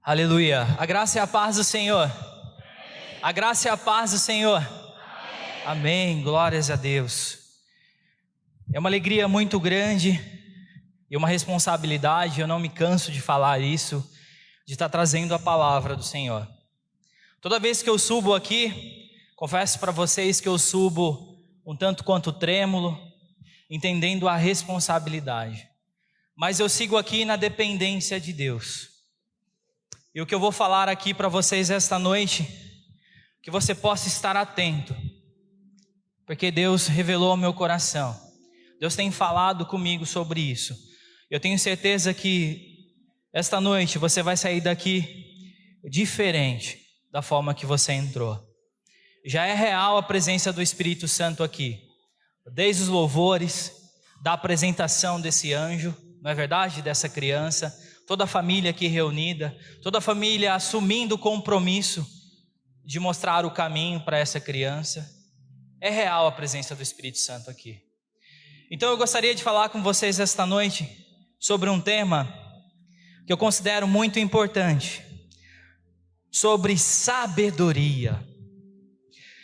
Aleluia. A graça e a paz do Senhor. A graça e a paz do Senhor. Amém. Glórias a Deus. É uma alegria muito grande e uma responsabilidade, eu não me canso de falar isso, de estar trazendo a palavra do Senhor. Toda vez que eu subo aqui, confesso para vocês que eu subo um tanto quanto trêmulo, entendendo a responsabilidade. Mas eu sigo aqui na dependência de Deus. E o que eu vou falar aqui para vocês esta noite, que você possa estar atento, porque Deus revelou ao meu coração. Deus tem falado comigo sobre isso. Eu tenho certeza que esta noite você vai sair daqui diferente da forma que você entrou. Já é real a presença do Espírito Santo aqui, desde os louvores, da apresentação desse anjo, não é verdade? Dessa criança, toda a família aqui reunida, toda a família assumindo o compromisso de mostrar o caminho para essa criança. É real a presença do Espírito Santo aqui. Então eu gostaria de falar com vocês esta noite sobre um tema que eu considero muito importante, sobre sabedoria.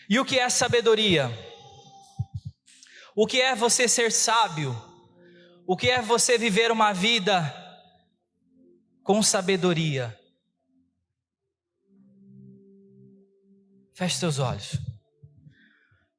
E o que é sabedoria? O que é você ser sábio? O que é você viver uma vida com sabedoria? Feche seus olhos.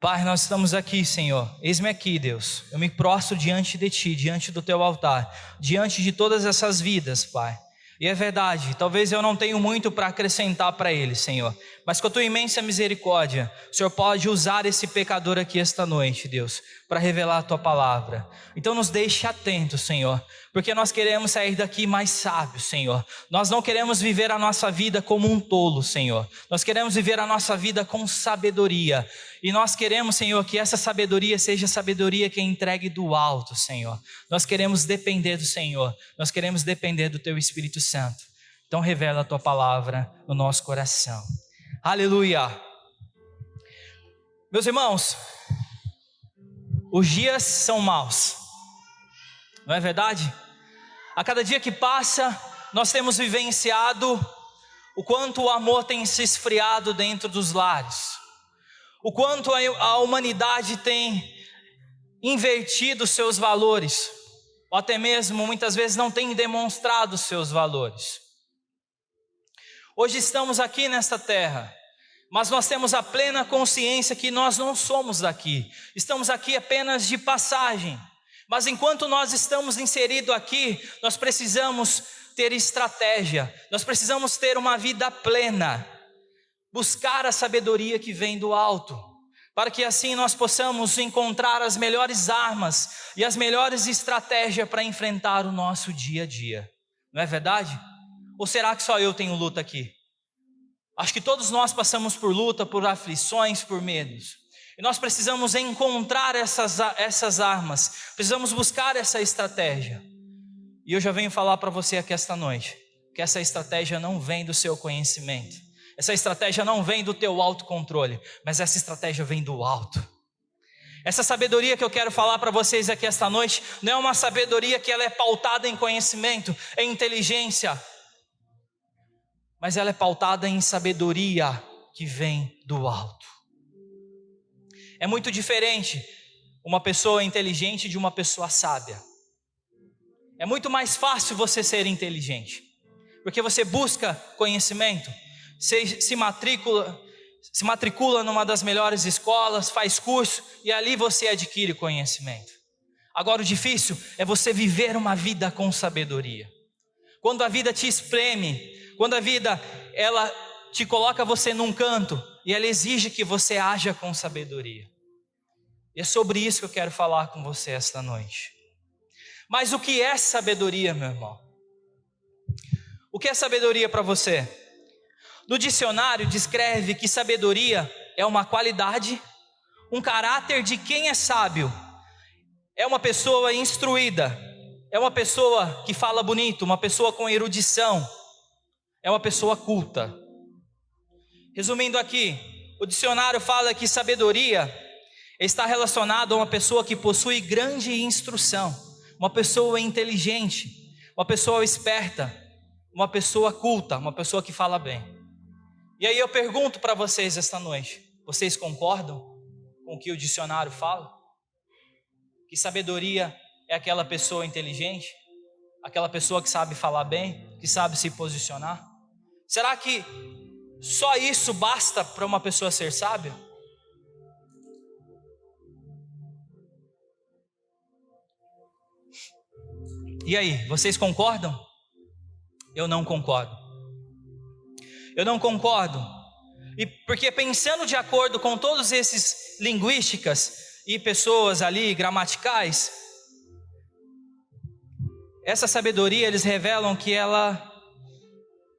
Pai, nós estamos aqui, Senhor. Eis-me aqui, Deus. Eu me prostro diante de Ti, diante do Teu altar, diante de todas essas vidas, Pai. E é verdade, talvez eu não tenha muito para acrescentar para eles, Senhor, mas com a Tua imensa misericórdia, o Senhor pode usar esse pecador aqui esta noite, Deus, para revelar a Tua palavra. Então nos deixe atentos, Senhor, porque nós queremos sair daqui mais sábios, Senhor. Nós não queremos viver a nossa vida como um tolo, Senhor. Nós queremos viver a nossa vida com sabedoria. E nós queremos, Senhor, que essa sabedoria seja sabedoria que é entregue do alto, Senhor. Nós queremos depender do Senhor. Nós queremos depender do Teu Espírito Santo. Então revela a Tua palavra no nosso coração. Aleluia. Meus irmãos, os dias são maus, não é verdade? A cada dia que passa, nós temos vivenciado o quanto o amor tem se esfriado dentro dos lares, o quanto a humanidade tem invertido seus valores, ou até mesmo muitas vezes não tem demonstrado os seus valores. Hoje estamos aqui nesta terra, mas nós temos a plena consciência que nós não somos daqui, estamos aqui apenas de passagem. Mas enquanto nós estamos inseridos aqui, nós precisamos ter estratégia, nós precisamos ter uma vida plena, buscar a sabedoria que vem do alto, para que assim nós possamos encontrar as melhores armas e as melhores estratégias para enfrentar o nosso dia a dia. Não é verdade? Ou será que só eu tenho luta aqui? Acho que todos nós passamos por luta, por aflições, por medos. E nós precisamos encontrar essas armas, precisamos buscar essa estratégia. E eu já venho falar para você aqui esta noite, que essa estratégia não vem do seu conhecimento, essa estratégia não vem do teu autocontrole, mas essa estratégia vem do alto. Essa sabedoria que eu quero falar para vocês aqui esta noite, não é uma sabedoria que ela é pautada em conhecimento, em inteligência, mas ela é pautada em sabedoria que vem do alto. É muito diferente uma pessoa inteligente de uma pessoa sábia. É muito mais fácil você ser inteligente, porque você busca conhecimento, se matricula numa das melhores escolas, faz curso e ali você adquire conhecimento. Agora o difícil é você viver uma vida com sabedoria. Quando a vida te espreme, quando a vida ela te coloca você num canto e ela exige que você haja com sabedoria. E é sobre isso que eu quero falar com você esta noite. Mas o que é sabedoria, meu irmão? O que é sabedoria para você? No dicionário descreve que sabedoria é uma qualidade, um caráter de quem é sábio. É uma pessoa instruída, é uma pessoa que fala bonito, uma pessoa com erudição, é uma pessoa culta. Resumindo aqui, o dicionário fala que sabedoria está relacionado a uma pessoa que possui grande instrução, uma pessoa inteligente, uma pessoa esperta, uma pessoa culta, uma pessoa que fala bem. E aí eu pergunto para vocês esta noite: vocês concordam com o que o dicionário fala? Que sabedoria é aquela pessoa inteligente? Aquela pessoa que sabe falar bem, que sabe se posicionar? Será que só isso basta para uma pessoa ser sábia? E aí, vocês concordam? Eu não concordo. Eu não concordo. E porque pensando de acordo com todos esses linguísticas e pessoas ali gramaticais, essa sabedoria eles revelam que ela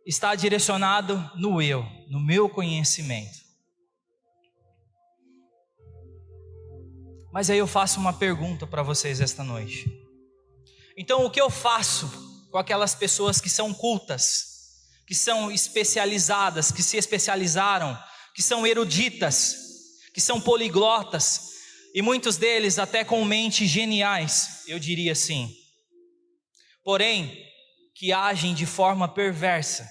está direcionado no eu, no meu conhecimento. Mas aí eu faço uma pergunta para vocês esta noite. Então o que eu faço com aquelas pessoas que são cultas, que são especializadas, que se especializaram, que são eruditas, que são poliglotas, e muitos deles até com mentes geniais, eu diria assim, porém, que agem de forma perversa,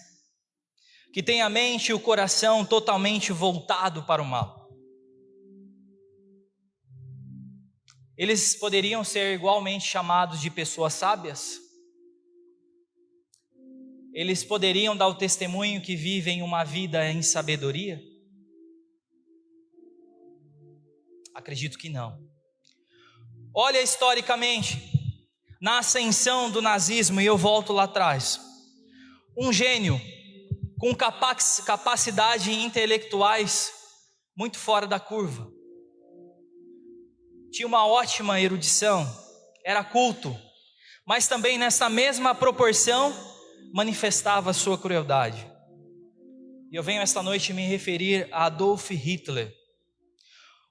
que têm a mente e o coração totalmente voltado para o mal? Eles poderiam ser igualmente chamados de pessoas sábias? Eles poderiam dar o testemunho que vivem uma vida em sabedoria? Acredito que não. Olha historicamente, na ascensão do nazismo, e eu volto lá atrás, um gênio com capacidades intelectuais muito fora da curva, tinha uma ótima erudição, era culto, mas também nessa mesma proporção manifestava a sua crueldade. E eu venho esta noite me referir a Adolf Hitler,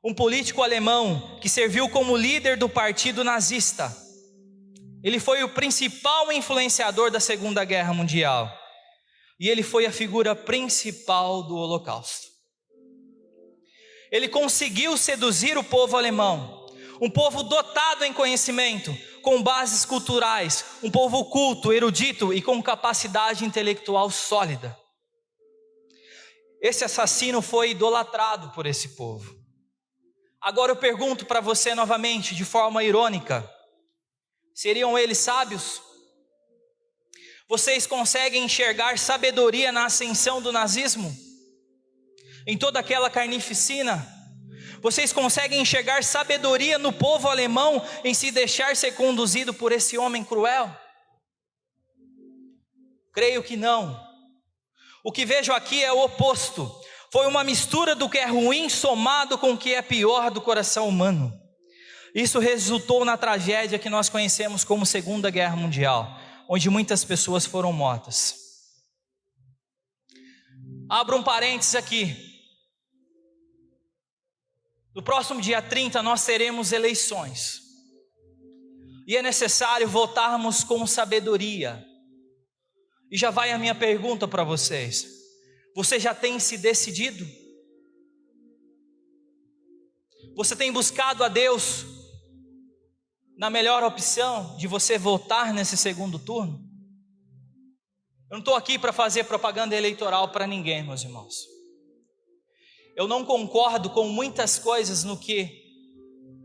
um político alemão que serviu como líder do partido nazista. Ele foi o principal influenciador da Segunda Guerra Mundial, e ele foi a figura principal do Holocausto. Ele conseguiu seduzir o povo alemão, um povo dotado em conhecimento, com bases culturais, um povo culto, erudito e com capacidade intelectual sólida. Esse assassino foi idolatrado por esse povo. Agora eu pergunto para você novamente, de forma irônica: seriam eles sábios? Vocês conseguem enxergar sabedoria na ascensão do nazismo? Em toda aquela carnificina? Vocês conseguem enxergar sabedoria no povo alemão em se deixar ser conduzido por esse homem cruel? Creio que não. O que vejo aqui é o oposto. Foi uma mistura do que é ruim somado com o que é pior do coração humano. Isso resultou na tragédia que nós conhecemos como Segunda Guerra Mundial, onde muitas pessoas foram mortas. Abro um parênteses aqui. No próximo dia 30 nós teremos eleições, e é necessário votarmos com sabedoria. E já vai a minha pergunta para vocês: você já tem se decidido? Você tem buscado a Deus na melhor opção de você votar nesse segundo turno? Eu não estou aqui para fazer propaganda eleitoral para ninguém, meus irmãos. Eu não concordo com muitas coisas no que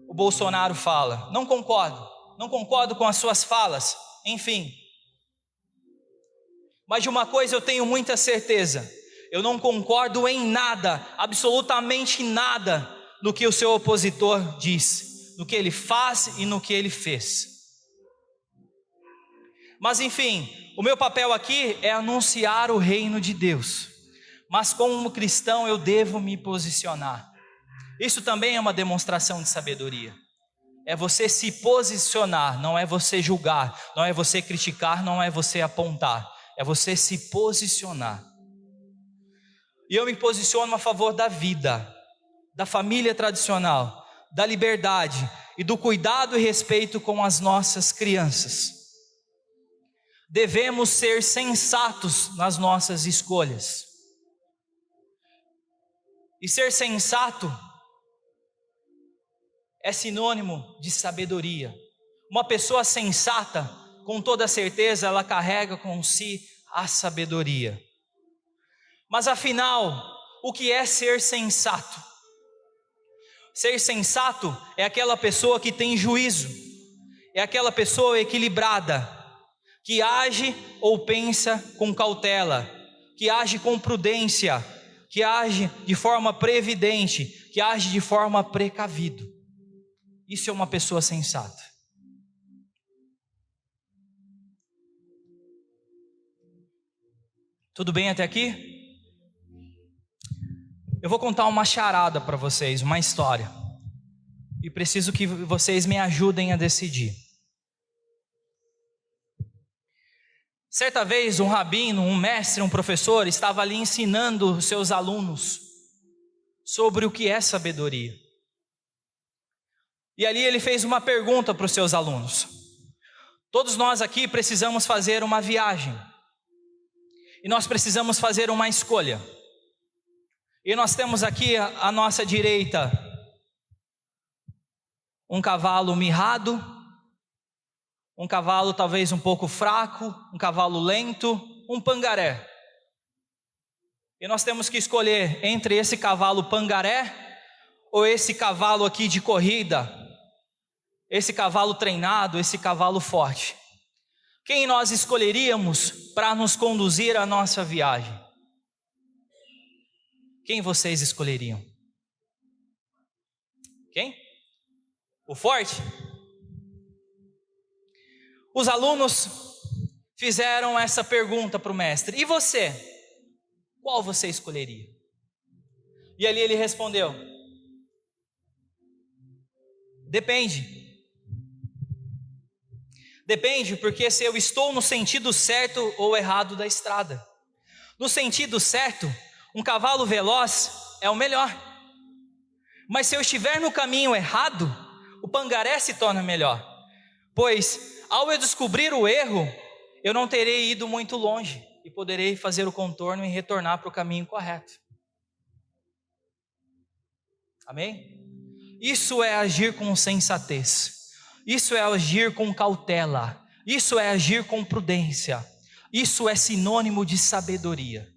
o Bolsonaro fala. Não concordo com as suas falas, enfim. Mas de uma coisa eu tenho muita certeza: eu não concordo em nada, absolutamente nada, no que o seu opositor diz, no que ele faz e no que ele fez. Mas enfim, o meu papel aqui é anunciar o reino de Deus. Mas como cristão eu devo me posicionar. Isso também é uma demonstração de sabedoria. É você se posicionar, não é você julgar, não é você criticar, não é você apontar. É você se posicionar. E eu me posiciono a favor da vida, da família tradicional, da liberdade e do cuidado e respeito com as nossas crianças. Devemos ser sensatos nas nossas escolhas. E ser sensato é sinônimo de sabedoria. Uma pessoa sensata, com toda certeza, ela carrega com si a sabedoria. Mas afinal, o que é ser sensato? Ser sensato é aquela pessoa que tem juízo, é aquela pessoa equilibrada, que age ou pensa com cautela, que age com prudência, que age de forma previdente, que age de forma precavida. Isso é uma pessoa sensata. Tudo bem até aqui? Eu vou contar uma charada para vocês, uma história. E preciso que vocês me ajudem a decidir. Certa vez um rabino, um mestre, um professor estava ali ensinando os seus alunos sobre o que é sabedoria. E ali ele fez uma pergunta para os seus alunos. Todos nós aqui precisamos fazer uma viagem. E nós precisamos fazer uma escolha. E nós temos aqui à nossa direita um cavalo mirrado, um cavalo talvez um pouco fraco, um cavalo lento, um pangaré. E nós temos que escolher entre esse cavalo pangaré ou esse cavalo aqui de corrida, esse cavalo treinado, esse cavalo forte. Quem nós escolheríamos para nos conduzir à nossa viagem? Quem vocês escolheriam? Quem? O forte? Os alunos fizeram essa pergunta para o mestre: e você? Qual você escolheria? E ali ele respondeu: depende. Depende, porque se eu estou no sentido certo ou errado da estrada. No sentido certo, um cavalo veloz é o melhor. Mas se eu estiver no caminho errado, o pangaré se torna melhor. Pois, ao eu descobrir o erro, eu não terei ido muito longe e poderei fazer o contorno e retornar para o caminho correto. Amém? Isso é agir com sensatez. Isso é agir com cautela. Isso é agir com prudência. Isso é sinônimo de sabedoria.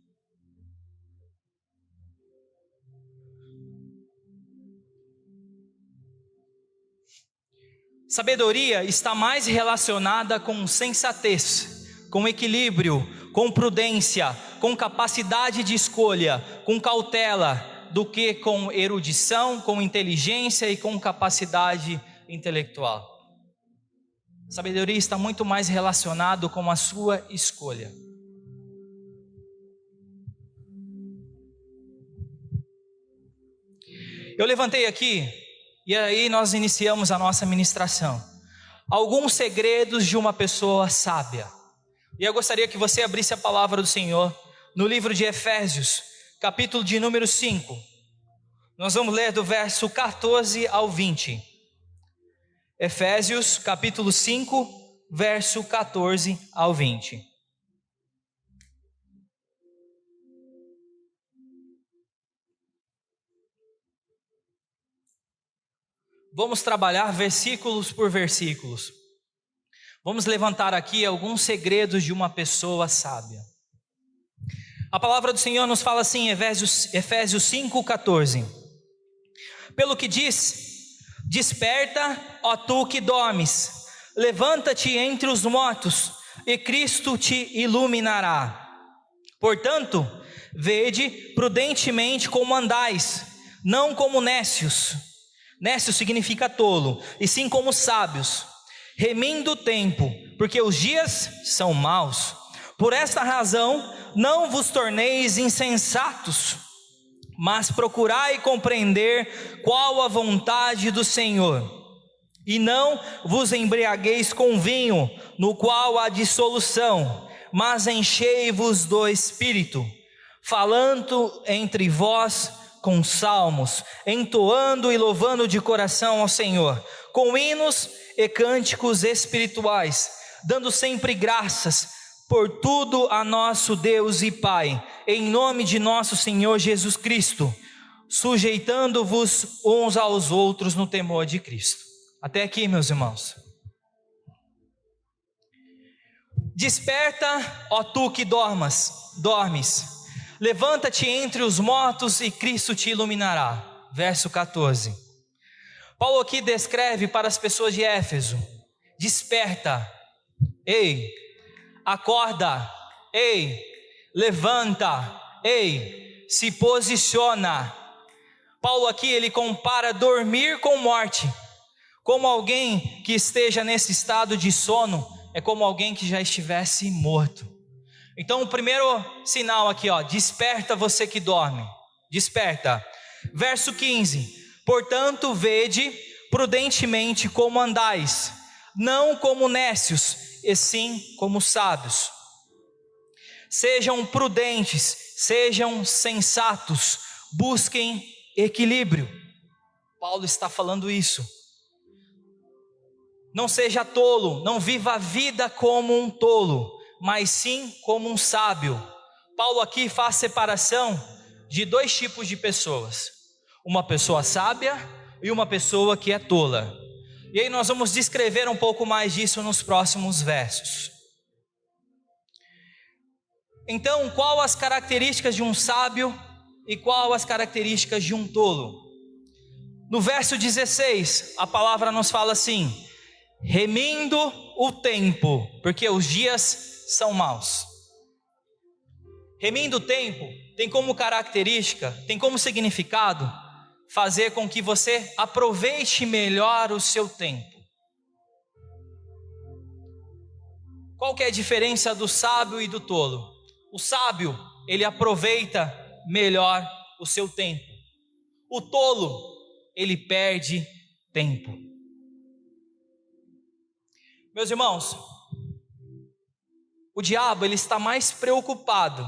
Sabedoria está mais relacionada com sensatez, com equilíbrio, com prudência, com capacidade de escolha, com cautela, do que com erudição, com inteligência e com capacidade intelectual. Sabedoria está muito mais relacionado com a sua escolha. Eu levantei aqui, e aí nós iniciamos a nossa ministração. Alguns segredos de uma pessoa sábia. E eu gostaria que você abrisse a palavra do Senhor no livro de Efésios, capítulo de número 5. Nós vamos ler do verso 14 ao 20. Efésios, capítulo 5, verso 14 ao 20. Vamos trabalhar versículos por versículos. Vamos levantar aqui alguns segredos de uma pessoa sábia. A palavra do Senhor nos fala assim, Efésios 5, 14. Pelo que diz: desperta, ó tu que dormes, levanta-te entre os mortos, e Cristo te iluminará. Portanto, vede prudentemente como andais, não como nécios. Nécio significa tolo, e sim como sábios, remindo o tempo, porque os dias são maus. Por esta razão, não vos torneis insensatos, mas procurai compreender qual a vontade do Senhor. E não vos embriagueis com vinho, no qual há dissolução, mas enchei-vos do Espírito, falando entre vós com salmos, entoando e louvando de coração ao Senhor, com hinos e cânticos espirituais, dando sempre graças por tudo a nosso Deus e Pai, em nome de nosso Senhor Jesus Cristo, sujeitando-vos uns aos outros no temor de Cristo. Até aqui, meus irmãos. Desperta, ó tu que dormes, levanta-te entre os mortos e Cristo te iluminará. Verso 14. Paulo aqui descreve para as pessoas de Éfeso: desperta, ei, acorda, ei, levanta, ei, se posiciona. Paulo aqui ele compara dormir com morte, como alguém que esteja nesse estado de sono, é como alguém que já estivesse morto. Então o primeiro sinal aqui, desperta você que dorme, desperta. Verso 15: portanto vede prudentemente como andais, não como nécios, e sim como sábios. Sejam prudentes, sejam sensatos, busquem equilíbrio. Paulo está falando isso. Não seja tolo, não viva a vida como um tolo, mas sim como um sábio. Paulo aqui faz separação de dois tipos de pessoas: uma pessoa sábia e uma pessoa que é tola. E aí nós vamos descrever um pouco mais disso nos próximos versos. Então, qual as características de um sábio e qual as características de um tolo? No verso 16, a palavra nos fala assim: remindo o tempo, porque os dias são maus. Remindo o tempo tem como característica, tem como significado, fazer com que você aproveite melhor o seu tempo. Qual que é a diferença do sábio e do tolo? O sábio, ele aproveita melhor o seu tempo. O tolo, ele perde tempo. Meus irmãos, o diabo ele está mais preocupado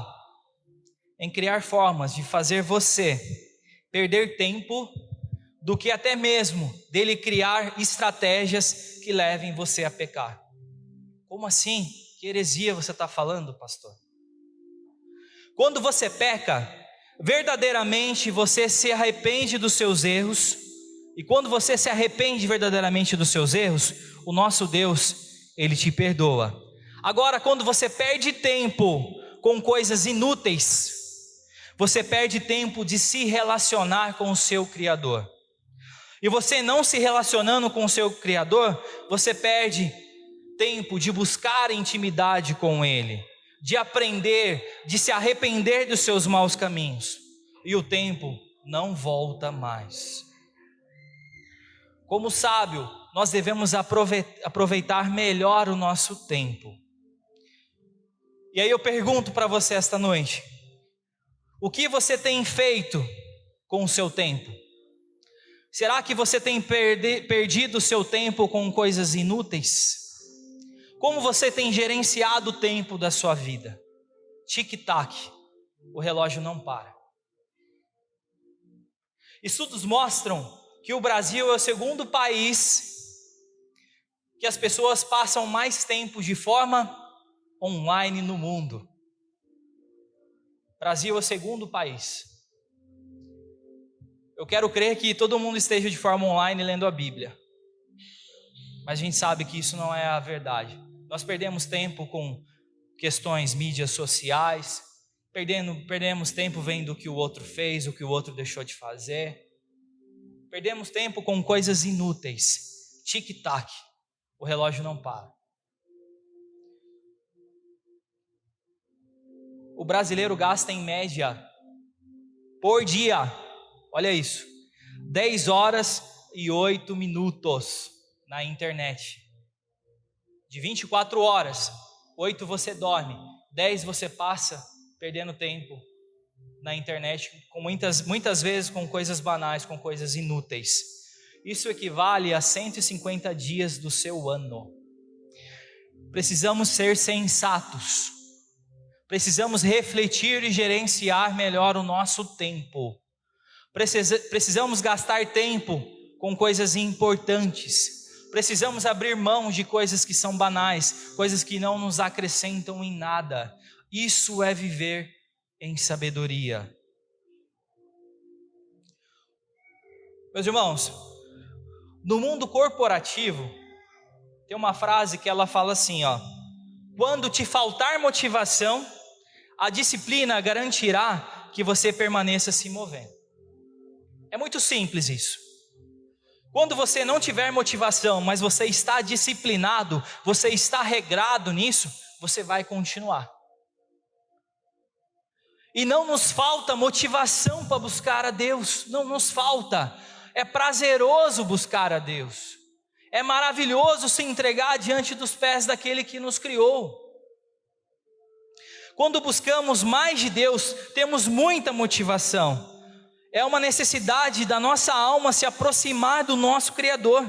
em criar formas de fazer você perder tempo do que até mesmo dele criar estratégias que levem você a pecar. Como assim? Que heresia você está falando, pastor? Quando você peca, verdadeiramente você se arrepende dos seus erros, e quando você se arrepende verdadeiramente dos seus erros, o nosso Deus, Ele te perdoa. Agora, quando você perde tempo com coisas inúteis, você perde tempo de se relacionar com o seu Criador. E você não se relacionando com o seu Criador, você perde tempo de buscar intimidade com Ele, de aprender, de se arrepender dos seus maus caminhos. E o tempo não volta mais. Como sábio, nós devemos aproveitar melhor o nosso tempo. E aí eu pergunto para você esta noite: o que você tem feito com o seu tempo? Será que você tem perdido o seu tempo com coisas inúteis? Como você tem gerenciado o tempo da sua vida? Tic-tac, o relógio não para. Estudos mostram que o Brasil é o segundo país que as pessoas passam mais tempo de forma online no mundo. O Brasil é o segundo país. Eu quero crer que todo mundo esteja de forma online lendo a Bíblia, mas a gente sabe que isso não é a verdade. Nós perdemos tempo com questões mídias sociais, perdemos tempo vendo o que o outro fez, o que o outro deixou de fazer, perdemos tempo com coisas inúteis. Tic-tac, o relógio não para. O brasileiro gasta em média, por dia, olha isso, 10 horas e 8 minutos na internet. De 24 horas, 8 você dorme, 10 você passa perdendo tempo na internet, com muitas vezes com coisas banais, com coisas inúteis. Isso equivale a 150 dias do seu ano. Precisamos ser sensatos, precisamos refletir e gerenciar melhor o nosso tempo. Precisamos gastar tempo com coisas importantes. Precisamos abrir mão de coisas que são banais, coisas que não nos acrescentam em nada. Isso é viver em sabedoria. Meus irmãos, no mundo corporativo, tem uma frase que ela fala assim, Quando te faltar motivação, a disciplina garantirá que você permaneça se movendo. É muito simples isso. Quando você não tiver motivação, mas você está disciplinado, você está regrado nisso, você vai continuar. E não nos falta motivação para buscar a Deus, não nos falta. É prazeroso buscar a Deus. É maravilhoso se entregar diante dos pés daquele que nos criou. Quando buscamos mais de Deus, temos muita motivação. É uma necessidade da nossa alma se aproximar do nosso Criador.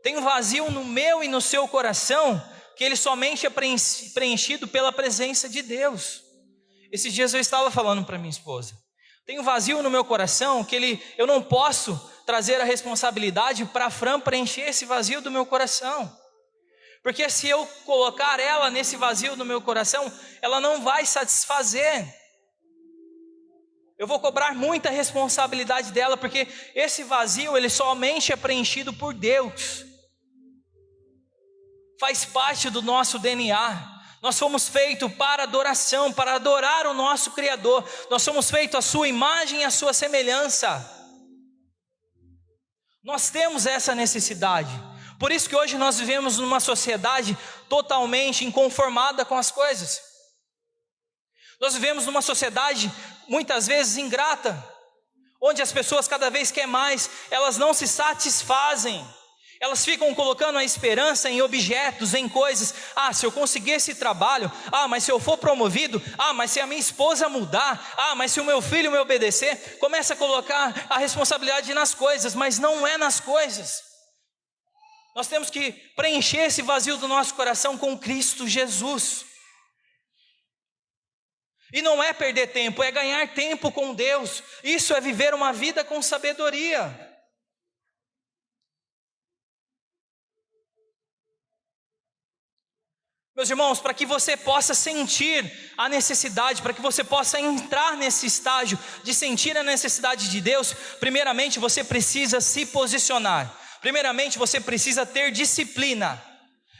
Tem um vazio no meu e no seu coração, que ele somente é preenchido pela presença de Deus. Esses dias eu estava falando para minha esposa, tem um vazio no meu coração, que eu não posso trazer a responsabilidade para a Fran preencher esse vazio do meu coração. Porque se eu colocar ela nesse vazio do meu coração, ela não vai satisfazer. Eu vou cobrar muita responsabilidade dela, porque esse vazio, ele somente é preenchido por Deus. Faz parte do nosso DNA. Nós fomos feitos para adoração, para adorar o nosso Criador. Nós somos feitos à sua imagem e à sua semelhança. Nós temos essa necessidade. Por isso que hoje nós vivemos numa sociedade totalmente inconformada com as coisas. Nós vivemos numa sociedade muitas vezes ingrata, onde as pessoas cada vez querem mais, elas não se satisfazem. Elas ficam colocando a esperança em objetos, em coisas. Se eu conseguir esse trabalho, mas se eu for promovido, mas se a minha esposa mudar, mas se o meu filho me obedecer, começa a colocar a responsabilidade nas coisas, mas não é nas coisas. Nós temos que preencher esse vazio do nosso coração com Cristo Jesus. E não é perder tempo, é ganhar tempo com Deus. Isso é viver uma vida com sabedoria. Meus irmãos, para que você possa sentir a necessidade, para que você possa entrar nesse estágio de sentir a necessidade de Deus, primeiramente você precisa se posicionar. Primeiramente você precisa ter disciplina.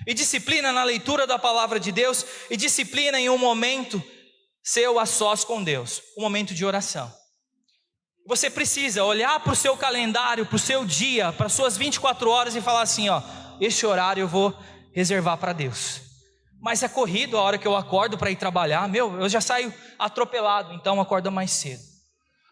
E disciplina na leitura da palavra de Deus, e disciplina em um momento seu a sós com Deus, um momento de oração. Você precisa olhar para o seu calendário, para o seu dia, para as suas 24 horas e falar assim, este horário eu vou reservar para Deus. Mas é corrido a hora que eu acordo para ir trabalhar, eu já saio atropelado, então acorda mais cedo.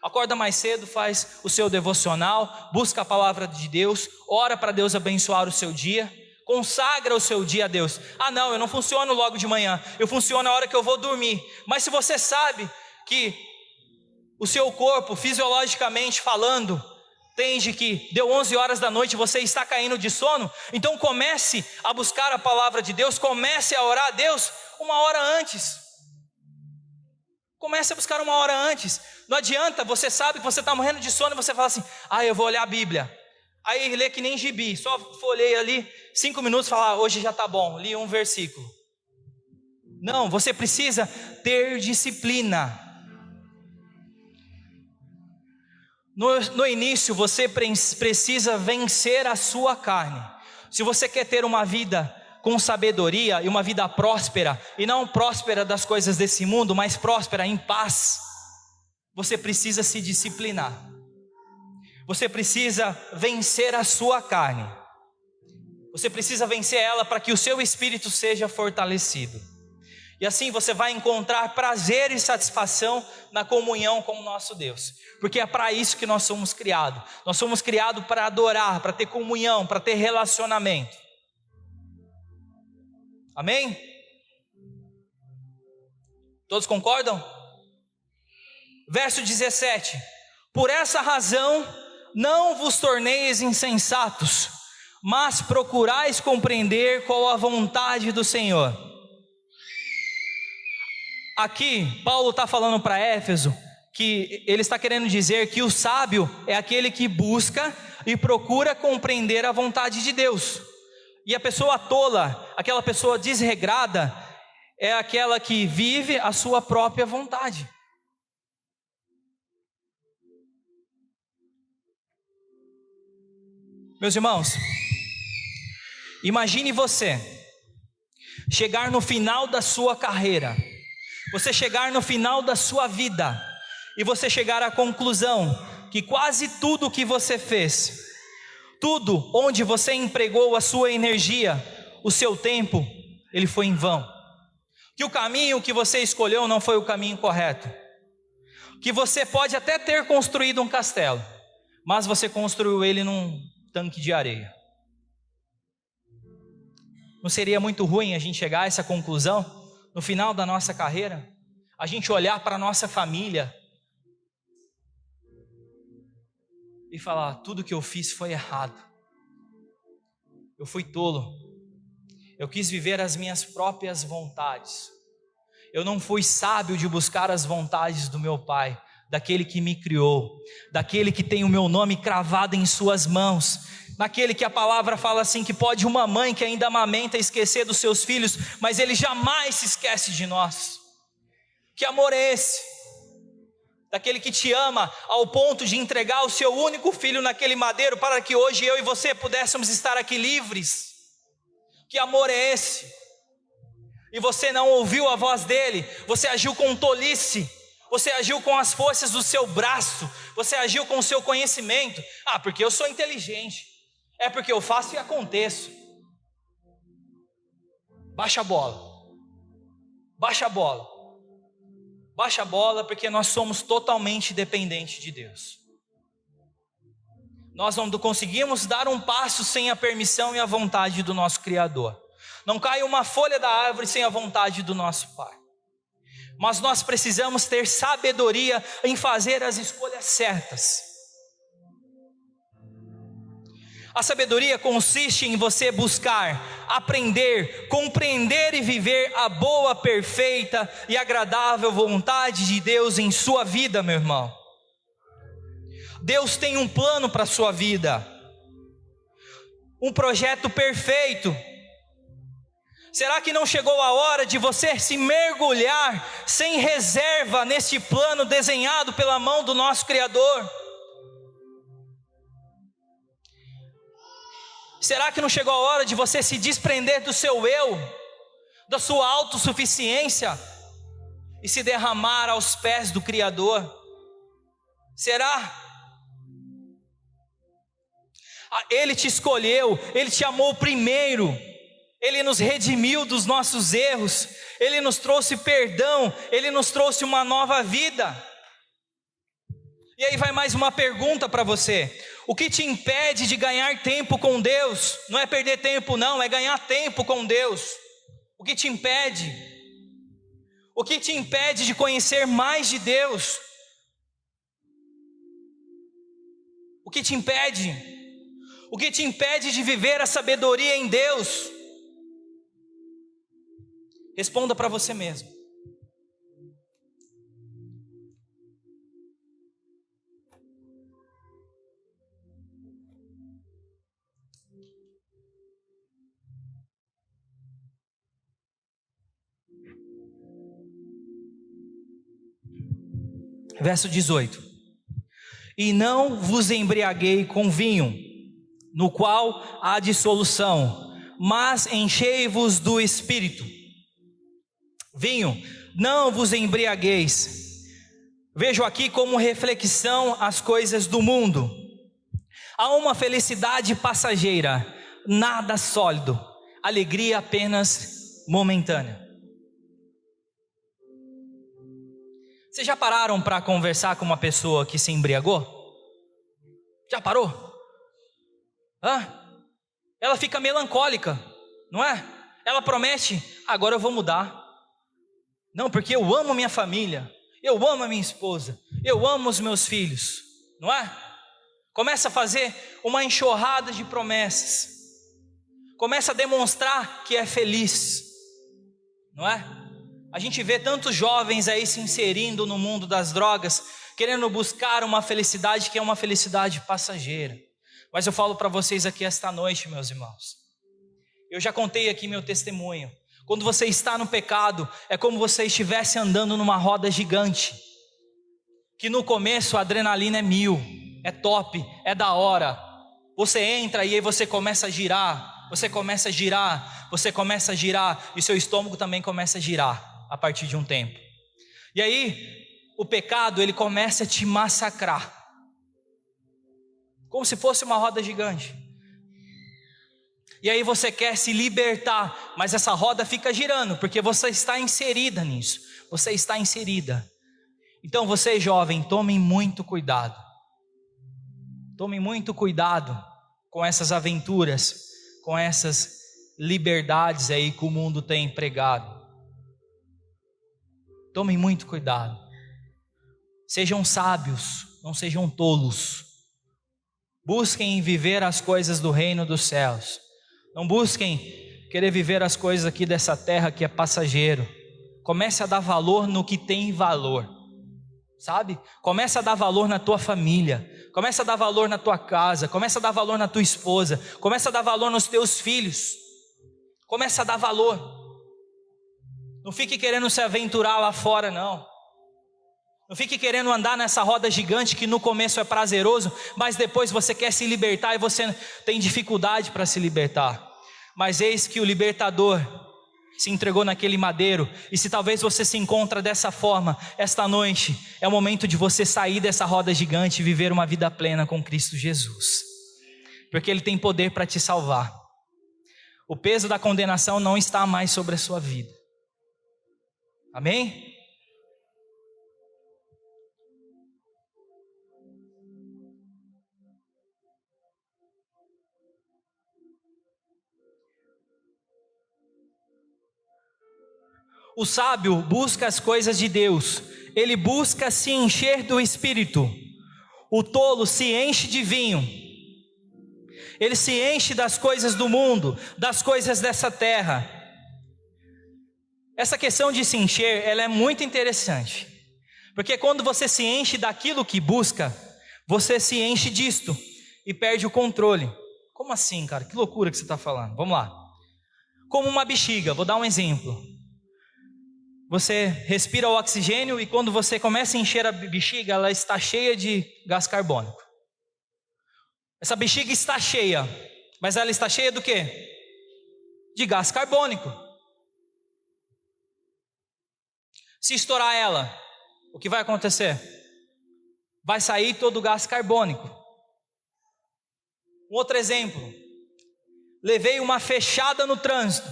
Acorda mais cedo, faz o seu devocional, busca a palavra de Deus, ora para Deus abençoar o seu dia, consagra o seu dia a Deus. Não, eu não funciono logo de manhã, eu funciono a hora que eu vou dormir. Mas se você sabe que o seu corpo, fisiologicamente falando, entende que deu 11 horas da noite, você está caindo de sono, então comece a buscar a palavra de Deus, comece a orar a Deus uma hora antes. Comece a buscar uma hora antes. Não adianta, você sabe que você está morrendo de sono e você fala assim, eu vou olhar a Bíblia. Aí lê que nem gibi, só folhei ali 5 minutos e fala, hoje já está bom, li um versículo. Não, você precisa ter disciplina. No início você precisa vencer a sua carne. Se você quer ter uma vida com sabedoria e uma vida próspera, e não próspera das coisas desse mundo, mas próspera em paz, você precisa se disciplinar. Você precisa vencer a sua carne. Você precisa vencer ela para que o seu espírito seja fortalecido. E assim você vai encontrar prazer e satisfação na comunhão com o nosso Deus. Porque é para isso que nós somos criados. Nós somos criados para adorar, para ter comunhão, para ter relacionamento. Amém? Todos concordam? Verso 17. Por essa razão não vos torneis insensatos, mas procurais compreender qual a vontade do Senhor. Aqui, Paulo está falando para Éfeso, que ele está querendo dizer que o sábio é aquele que busca e procura compreender a vontade de Deus. E a pessoa tola, aquela pessoa desregrada, é aquela que vive a sua própria vontade. Meus irmãos, imagine você chegar no final da sua carreira, você chegar no final da sua vida, e você chegar à conclusão que quase tudo que você fez, tudo onde você empregou a sua energia, o seu tempo, ele foi em vão. Que o caminho que você escolheu não foi o caminho correto. Que você pode até ter construído um castelo, mas você construiu ele num tanque de areia. Não seria muito ruim a gente chegar a essa conclusão no final da nossa carreira? A gente olhar para a nossa família e falar: tudo que eu fiz foi errado, eu fui tolo, eu quis viver as minhas próprias vontades, eu não fui sábio de buscar as vontades do meu Pai, daquele que me criou, daquele que tem o meu nome cravado em suas mãos, naquele que a palavra fala assim, que pode uma mãe que ainda amamenta esquecer dos seus filhos, mas ele jamais se esquece de nós. Que amor é esse? Daquele que te ama ao ponto de entregar o seu único filho naquele madeiro, para que hoje eu e você pudéssemos estar aqui livres. Que amor é esse? E você não ouviu a voz dele, você agiu com tolice, você agiu com as forças do seu braço, você agiu com o seu conhecimento. Porque eu sou inteligente, é porque eu faço e aconteço. Baixa a bola, baixa a bola, baixa a bola, porque nós somos totalmente dependentes de Deus. Nós não conseguimos dar um passo sem a permissão e a vontade do nosso Criador. Não cai uma folha da árvore sem a vontade do nosso Pai. Mas nós precisamos ter sabedoria em fazer as escolhas certas. A sabedoria consiste em você buscar, aprender, compreender e viver a boa, perfeita e agradável vontade de Deus em sua vida, meu irmão. Deus tem um plano para a sua vida, um projeto perfeito. Será que não chegou a hora de você se mergulhar sem reserva nesse plano desenhado pela mão do nosso Criador? Será que não chegou a hora de você se desprender do seu eu, da sua autossuficiência e se derramar aos pés do Criador? Será? Ele te escolheu, Ele te amou primeiro, Ele nos redimiu dos nossos erros, Ele nos trouxe perdão, Ele nos trouxe uma nova vida. E aí vai mais uma pergunta para você: o que te impede de ganhar tempo com Deus? Não é perder tempo não, é ganhar tempo com Deus. O que te impede? O que te impede de conhecer mais de Deus? O que te impede? O que te impede de viver a sabedoria em Deus? Responda para você mesmo. Verso 18: e não vos embriaguei com vinho, no qual há dissolução, mas enchei-vos do Espírito. Vinho, não vos embriagueis. Vejo aqui como reflexão as coisas do mundo. Há uma felicidade passageira, nada sólido, alegria apenas momentânea. Vocês já pararam para conversar com uma pessoa que se embriagou? Já parou? Ela fica melancólica, não é? Ela promete: agora eu vou mudar. Não, porque eu amo minha família, eu amo a minha esposa, eu amo os meus filhos, não é? Começa a fazer uma enxurrada de promessas, começa a demonstrar que é feliz, não é? A gente vê tantos jovens aí se inserindo no mundo das drogas, querendo buscar uma felicidade que é uma felicidade passageira. Mas eu falo para vocês aqui esta noite, meus irmãos, eu já contei aqui meu testemunho. Quando você está no pecado, é como você estivesse andando numa roda gigante, que no começo a adrenalina é 1000, é top, é da hora. Você entra e aí você começa a girar, você começa a girar, e seu estômago também começa a girar a partir de um tempo. E aí, o pecado, ele começa a te massacrar, como se fosse uma roda gigante. E aí você quer se libertar, mas essa roda fica girando, porque você está inserida nisso, você está inserida. Então você, jovem, tomem muito cuidado. Tomem muito cuidado com essas aventuras, com essas liberdades aí que o mundo tem pregado. Tomem muito cuidado. Sejam sábios, não sejam tolos. Busquem viver as coisas do reino dos céus. Não busquem querer viver as coisas aqui dessa terra que é passageiro. Comece a dar valor no que tem valor, sabe? Comece a dar valor na tua família. Comece a dar valor na tua casa. Comece a dar valor na tua esposa. Comece a dar valor nos teus filhos. Comece a dar valor. Não fique querendo se aventurar lá fora, não. Não fique querendo andar nessa roda gigante que no começo é prazeroso, mas depois você quer se libertar e você tem dificuldade para se libertar. Mas eis que o libertador se entregou naquele madeiro, e se talvez você se encontra dessa forma, esta noite é o momento de você sair dessa roda gigante e viver uma vida plena com Cristo Jesus, porque Ele tem poder para te salvar. O peso da condenação não está mais sobre a sua vida. Amém? O sábio busca as coisas de Deus, ele busca se encher do Espírito. O tolo se enche de vinho, ele se enche das coisas do mundo, das coisas dessa terra. Essa questão de se encher, ela é muito interessante, porque quando você se enche daquilo que busca, você se enche disto e perde o controle. Como assim, cara? Que loucura que você está falando. Vamos lá. Como uma bexiga, vou dar um exemplo. Você respira o oxigênio e quando você começa a encher a bexiga, ela está cheia de gás carbônico. Essa bexiga está cheia, mas ela está cheia do quê? De gás carbônico. Se estourar ela, o que vai acontecer? Vai sair todo o gás carbônico. Um outro exemplo. Levei uma fechada no trânsito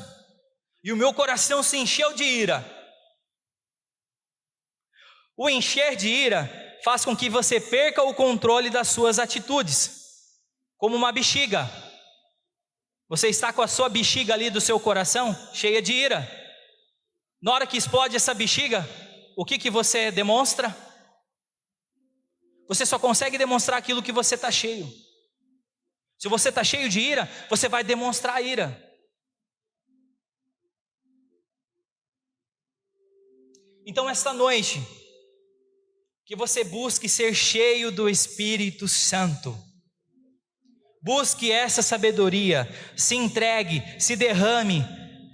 e o meu coração se encheu de ira. O encher de ira faz com que você perca o controle das suas atitudes, como uma bexiga. Você está com a sua bexiga ali do seu coração cheia de ira. Na hora que explode essa bexiga, o que você demonstra? Você só consegue demonstrar aquilo que você está cheio. Se você está cheio de ira, você vai demonstrar ira. Então esta noite, que você busque ser cheio do Espírito Santo. Busque essa sabedoria, se entregue, se derrame,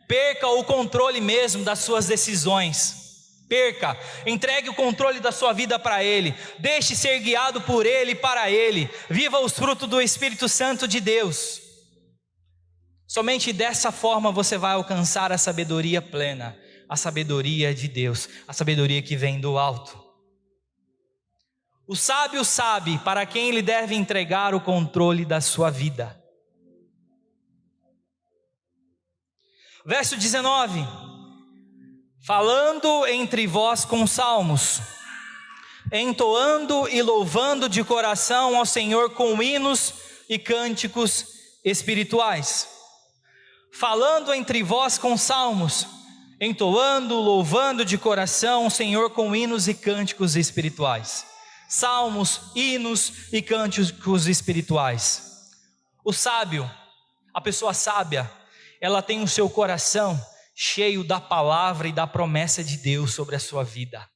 perca o controle mesmo das suas decisões. Perca, entregue o controle da sua vida para Ele, deixe ser guiado por Ele e para Ele, viva os frutos do Espírito Santo de Deus. Somente dessa forma você vai alcançar a sabedoria plena, a sabedoria de Deus, a sabedoria que vem do alto. O sábio sabe para quem ele deve entregar o controle da sua vida. Verso 19: falando entre vós com salmos, entoando e louvando de coração ao Senhor com hinos e cânticos espirituais. Falando entre vós com salmos, entoando, louvando de coração ao Senhor com hinos e cânticos espirituais. Salmos, hinos e cânticos espirituais. O sábio, a pessoa sábia, ela tem o seu coração cheio da palavra e da promessa de Deus sobre a sua vida.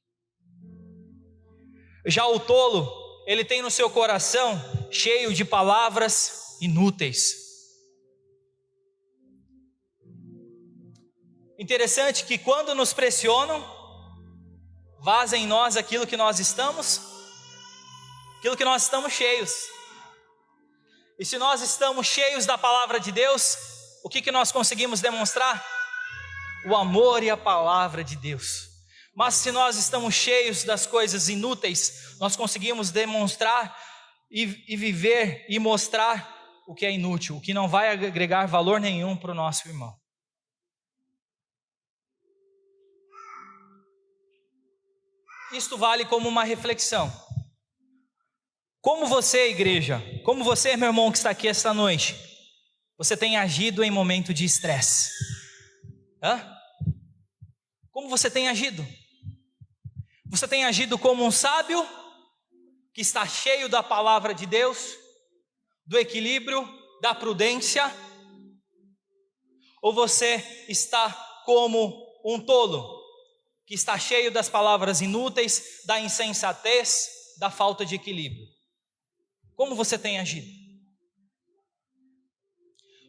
Já o tolo, ele tem no seu coração cheio de palavras inúteis. Interessante que quando nos pressionam, vaza em nós aquilo que nós estamos cheios. E se nós estamos cheios da palavra de Deus, o que nós conseguimos demonstrar? O amor e a palavra de Deus. Mas se nós estamos cheios das coisas inúteis, nós conseguimos demonstrar e viver e mostrar o que é inútil, o que não vai agregar valor nenhum para o nosso irmão. Isto vale como uma reflexão. Como você, igreja, como você, meu irmão que está aqui esta noite, você tem agido em momento de estresse? Como você tem agido? Você tem agido como um sábio que está cheio da palavra de Deus, do equilíbrio, da prudência? Ou você está como um tolo que está cheio das palavras inúteis, da insensatez, da falta de equilíbrio? Como você tem agido?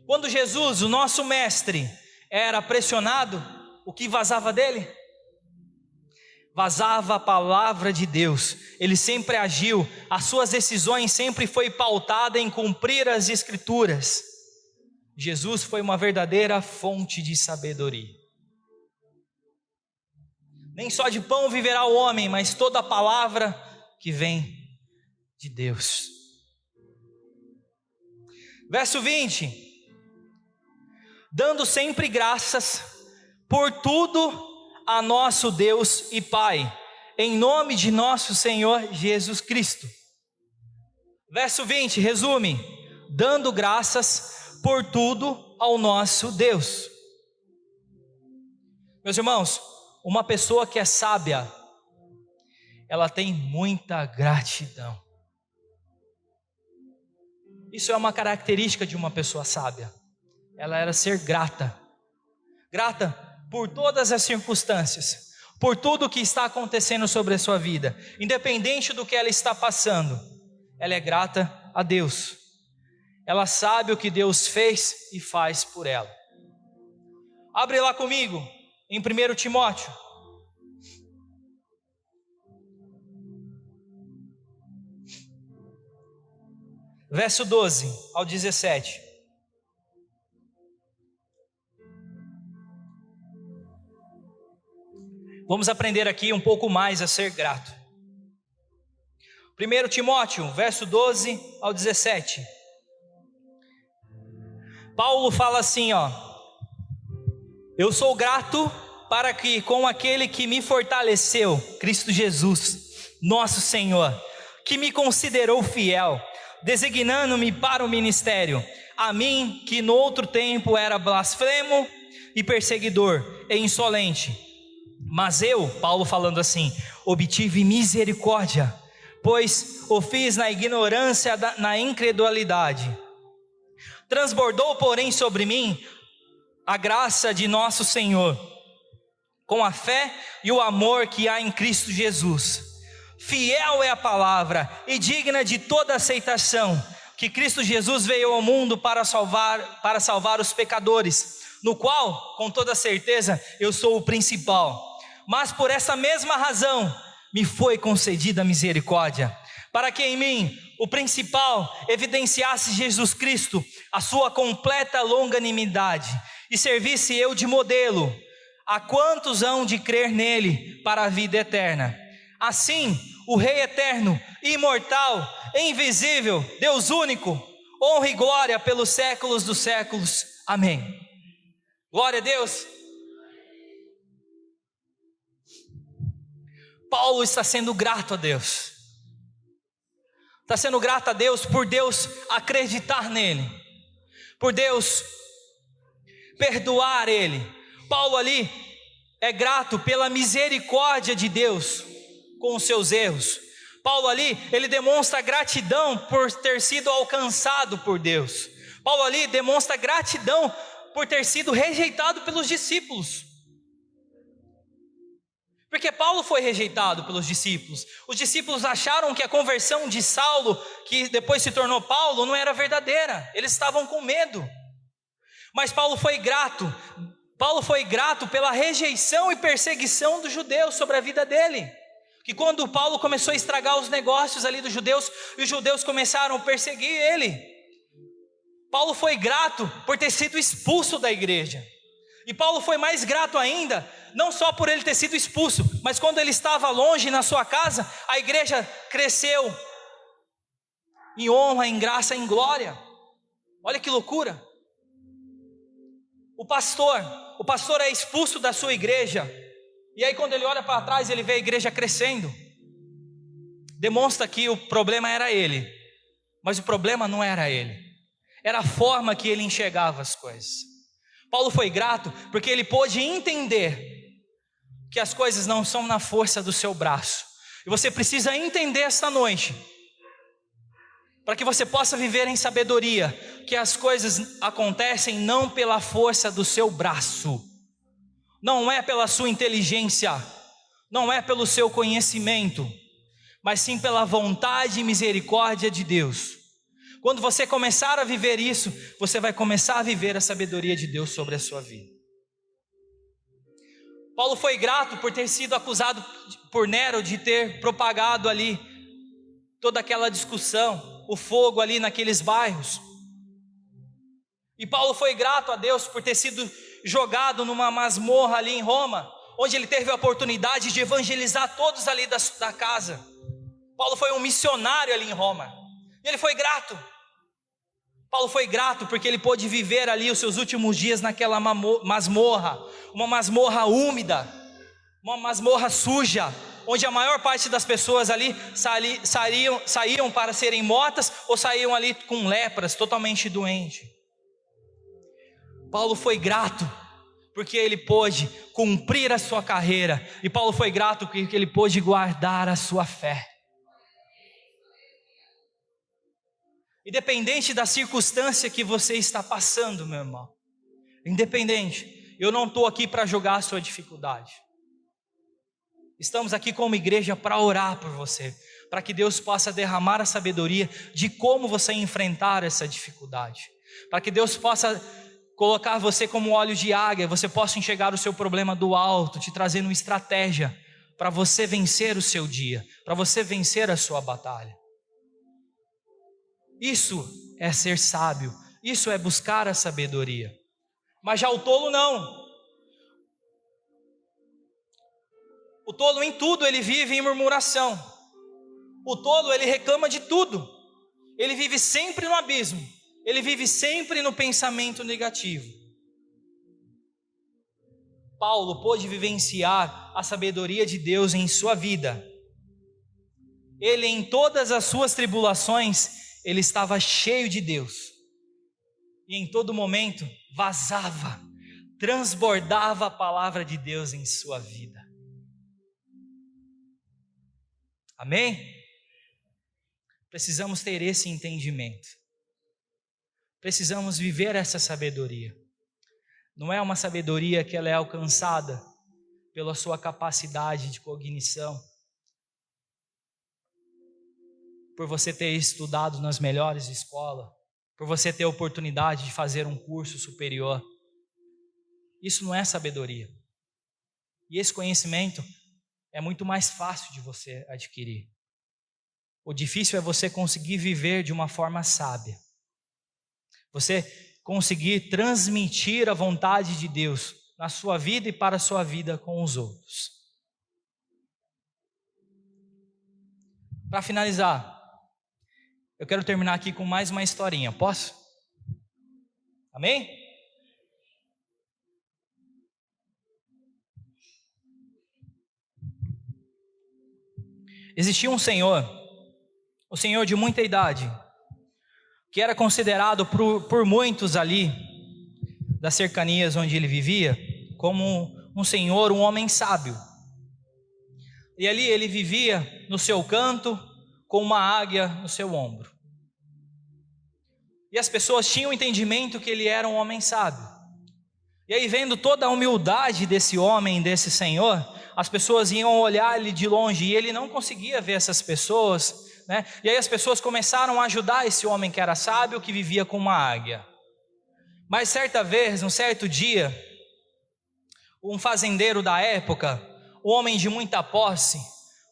Quando Jesus, o nosso mestre, era pressionado, o que vazava dele? Vazava a palavra de Deus. Ele sempre agiu, as suas decisões sempre foi pautada em cumprir as escrituras. Jesus foi uma verdadeira fonte de sabedoria. Nem só de pão viverá o homem, mas toda a palavra que vem de Deus. Verso 20: dando sempre graças por tudo a nosso Deus e Pai, em nome de nosso Senhor Jesus Cristo. Verso 20, resume: dando graças por tudo ao nosso Deus. Meus irmãos, uma pessoa que é sábia, ela tem muita gratidão. Isso é uma característica de uma pessoa sábia. Ela era ser grata. Grata por todas as circunstâncias, por tudo que está acontecendo sobre a sua vida, independente do que ela está passando, ela é grata a Deus. Ela sabe o que Deus fez e faz por ela. Abre lá comigo, em 1 Timóteo. Verso 12 ao 17. Vamos aprender aqui um pouco mais a ser grato. 1 Timóteo, verso 12 ao 17. Paulo fala assim, eu sou grato para que com aquele que me fortaleceu, Cristo Jesus, nosso Senhor, que me considerou fiel, designando-me para o ministério, a mim que no outro tempo era blasfemo e perseguidor e insolente. Mas eu, Paulo falando assim, obtive misericórdia, pois o fiz na ignorância, na incredulidade. Transbordou, porém, sobre mim a graça de nosso Senhor, com a fé e o amor que há em Cristo Jesus. Fiel é a palavra e digna de toda aceitação, que Cristo Jesus veio ao mundo para salvar os pecadores, no qual, com toda certeza, eu sou o principal. Mas por essa mesma razão me foi concedida a misericórdia, para que em mim, o principal, evidenciasse Jesus Cristo, a sua completa longanimidade, e servisse eu de modelo a quantos hão de crer nele para a vida eterna. Assim, o Rei eterno, imortal, invisível, Deus único, honra e glória pelos séculos dos séculos. Amém. Glória a Deus. Paulo está sendo grato a Deus. Está sendo grato a Deus por Deus acreditar nele, por Deus perdoar ele. Paulo ali é grato pela misericórdia de Deus com os seus erros. Paulo ali, ele demonstra gratidão por ter sido alcançado por Deus. Paulo ali demonstra gratidão por ter sido rejeitado pelos discípulos. Porque Paulo foi rejeitado pelos discípulos. Os discípulos acharam que a conversão de Saulo, que depois se tornou Paulo, não era verdadeira. Eles estavam com medo. Mas Paulo foi grato. Paulo foi grato pela rejeição e perseguição dos judeus sobre a vida dele. Que quando Paulo começou a estragar os negócios ali dos judeus, e os judeus começaram a perseguir ele. Paulo foi grato por ter sido expulso da igreja. E Paulo foi mais grato ainda, não só por ele ter sido expulso, mas quando ele estava longe na sua casa, a igreja cresceu em honra, em graça, em glória. Olha que loucura. O pastor é expulso da sua igreja, e aí quando ele olha para trás, ele vê a igreja crescendo. Demonstra que o problema era ele, mas o problema não era ele, era a forma que ele enxergava as coisas. Paulo foi grato porque ele pôde entender que as coisas não são na força do seu braço. E você precisa entender esta noite, para que você possa viver em sabedoria, que as coisas acontecem não pela força do seu braço, não é pela sua inteligência, não é pelo seu conhecimento, mas sim pela vontade e misericórdia de Deus. Quando você começar a viver isso, você vai começar a viver a sabedoria de Deus sobre a sua vida. Paulo foi grato por ter sido acusado por Nero de ter propagado ali toda aquela discussão, o fogo ali naqueles bairros. E Paulo foi grato a Deus por ter sido jogado numa masmorra ali em Roma, onde ele teve a oportunidade de evangelizar todos ali da casa. Paulo foi um missionário ali em Roma, e ele foi grato. Paulo foi grato porque ele pôde viver ali os seus últimos dias naquela masmorra, uma masmorra úmida, uma masmorra suja, onde a maior parte das pessoas ali saíam para serem mortas, ou saíam ali com lepras, totalmente doentes. Paulo foi grato porque ele pôde cumprir a sua carreira, e Paulo foi grato porque ele pôde guardar a sua fé. Independente da circunstância que você está passando, meu irmão, independente, eu não estou aqui para julgar a sua dificuldade. Estamos aqui como igreja para orar por você, para que Deus possa derramar a sabedoria de como você enfrentar essa dificuldade, para que Deus possa colocar você como olhos de águia, você possa enxergar o seu problema do alto, te trazendo uma estratégia para você vencer o seu dia, para você vencer a sua batalha. Isso é ser sábio, isso é buscar a sabedoria. Mas já o tolo não. O tolo em tudo ele vive em murmuração. O tolo ele reclama de tudo. Ele vive sempre no abismo. Ele vive sempre no pensamento negativo. Paulo pôde vivenciar a sabedoria de Deus em sua vida. Ele em todas as suas tribulações, ele estava cheio de Deus, e em todo momento vazava, transbordava a palavra de Deus em sua vida. Amém? Precisamos ter esse entendimento, precisamos viver essa sabedoria. Não é uma sabedoria que ela é alcançada pela sua capacidade de cognição, por você ter estudado nas melhores escolas, por você ter a oportunidade de fazer um curso superior. Isso não é sabedoria. E esse conhecimento é muito mais fácil de você adquirir. O difícil é você conseguir viver de uma forma sábia. Você conseguir transmitir a vontade de Deus na sua vida e para a sua vida com os outros. Para finalizar, eu quero terminar aqui com mais uma historinha, posso? Amém? Existia um senhor de muita idade, que era considerado por muitos ali, das cercanias onde ele vivia, como um senhor, um homem sábio. E ali ele vivia no seu canto, com uma águia no seu ombro. E as pessoas tinham o entendimento que ele era um homem sábio. E aí, vendo toda a humildade desse homem, desse senhor, as pessoas iam olhar ele de longe, e ele não conseguia ver essas pessoas, né? E aí as pessoas começaram a ajudar esse homem que era sábio, que vivia com uma águia. Mas certa vez, num certo dia, um fazendeiro da época, um homem de muita posse,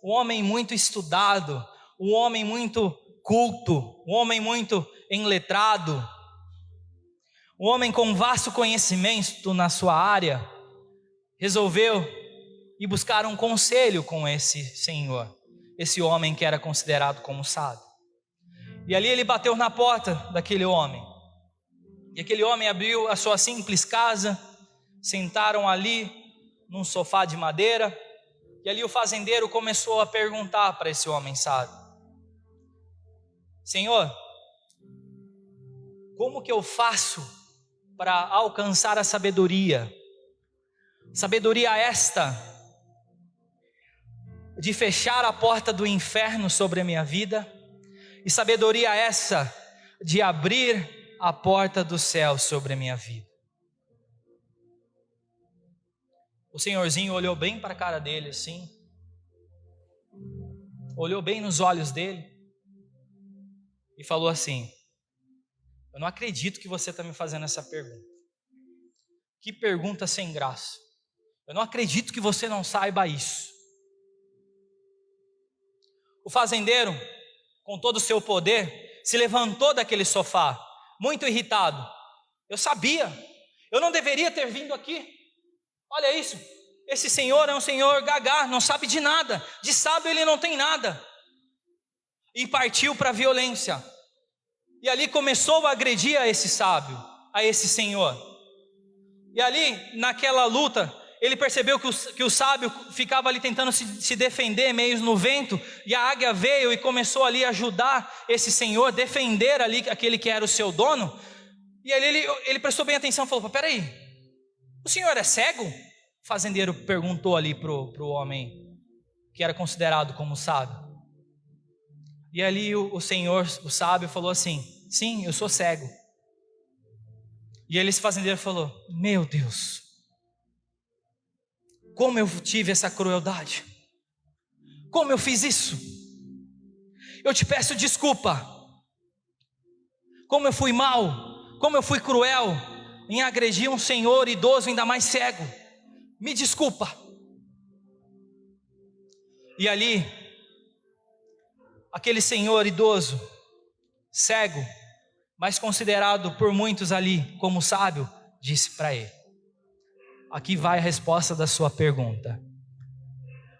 um homem muito estudado, um homem muito culto, um homem muito enletrado, Um homem com vasto conhecimento na sua área resolveu ir buscar um conselho com esse senhor, esse homem que era considerado como sábio. E ali ele bateu na porta daquele homem. E aquele homem abriu a sua simples casa, sentaram ali num sofá de madeira, e ali o fazendeiro começou a perguntar para esse homem sábio: Senhor, como que eu faço para alcançar a sabedoria? Sabedoria esta de fechar a porta do inferno sobre a minha vida, e sabedoria essa de abrir a porta do céu sobre a minha vida. O senhorzinho olhou bem para a cara dele assim, olhou bem nos olhos dele e falou assim: eu não acredito que você está me fazendo essa pergunta. Que pergunta sem graça. Eu não acredito que você não saiba isso. O fazendeiro, com todo o seu poder, se levantou daquele sofá, muito irritado. Eu sabia, eu não deveria ter vindo aqui. Olha isso, esse senhor é um senhor gagá, não sabe de nada, de sábio ele não tem nada. E partiu para a violência. E ali começou a agredir a esse sábio, a esse senhor. E ali, naquela luta, ele percebeu que o sábio ficava ali tentando se defender meio no vento, e a águia veio e começou ali a ajudar esse senhor, defender ali aquele que era o seu dono. E ali ele prestou bem atenção e falou: peraí, o senhor é cego? O fazendeiro perguntou ali pro homem que era considerado como sábio. E ali o senhor, o sábio, falou assim: sim, eu sou cego. E ele, esse fazendeiro, falou: meu Deus, como eu tive essa crueldade, como eu fiz isso, eu te peço desculpa, como eu fui mau, como eu fui cruel em agredir um senhor idoso, ainda mais cego, me desculpa. E ali, aquele senhor idoso, cego, mas considerado por muitos ali como sábio, disse para ele: aqui vai a resposta da sua pergunta.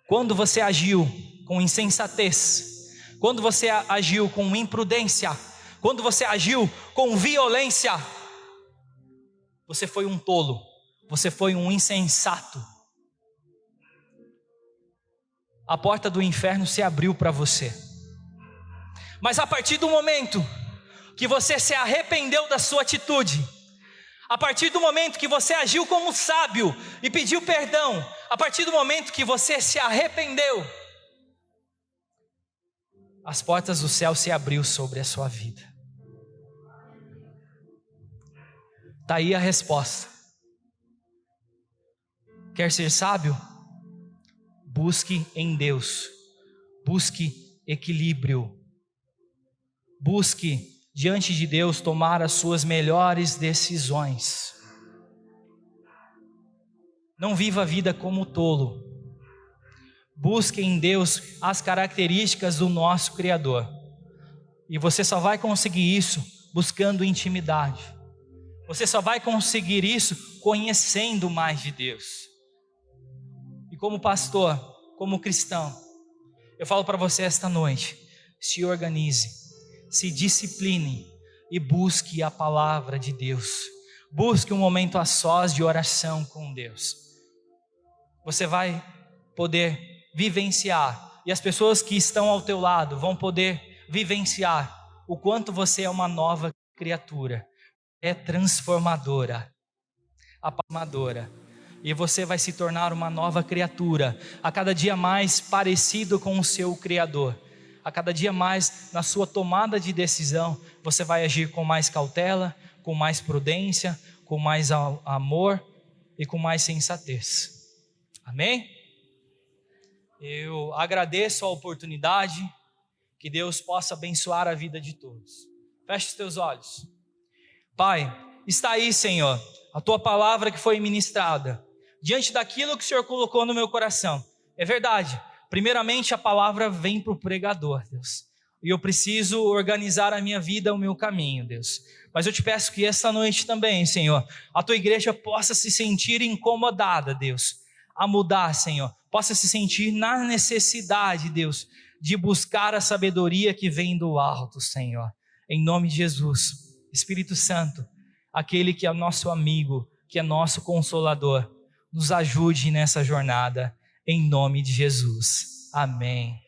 Quando você agiu com insensatez, quando você agiu com imprudência, quando você agiu com violência, você foi um tolo, você foi um insensato. A porta do inferno se abriu para você. Mas a partir do momento que você se arrependeu da sua atitude, a partir do momento que você agiu como sábio e pediu perdão, a partir do momento que você se arrependeu, as portas do céu se abriu sobre a sua vida. Está aí a resposta. Quer ser sábio? Busque em Deus, busque equilíbrio, busque diante de Deus tomar as suas melhores decisões. Não viva a vida como tolo. Busque em Deus as características do nosso Criador. E você só vai conseguir isso buscando intimidade. Você só vai conseguir isso conhecendo mais de Deus. E como pastor, como cristão, eu falo para você esta noite: se organize, se discipline e busque a palavra de Deus. Busque um momento a sós de oração com Deus. Você vai poder vivenciar, e as pessoas que estão ao teu lado vão poder vivenciar o quanto você é uma nova criatura. É transformadora, apaixonadora. E você vai se tornar uma nova criatura, a cada dia mais parecido com o seu Criador. A cada dia mais, na sua tomada de decisão, você vai agir com mais cautela, com mais prudência, com mais amor e com mais sensatez. Amém? Eu agradeço a oportunidade, que Deus possa abençoar a vida de todos. Feche os teus olhos. Pai, está aí, Senhor, a tua palavra que foi ministrada, diante daquilo que o Senhor colocou no meu coração. É verdade, primeiramente a palavra vem para o pregador, Deus, e eu preciso organizar a minha vida, o meu caminho, Deus. Mas eu te peço que esta noite também, Senhor, a tua igreja possa se sentir incomodada, Deus, a mudar, Senhor, possa se sentir na necessidade, Deus, de buscar a sabedoria que vem do alto, Senhor, em nome de Jesus. Espírito Santo, aquele que é nosso amigo, que é nosso consolador, nos ajude nessa jornada, em nome de Jesus. Amém.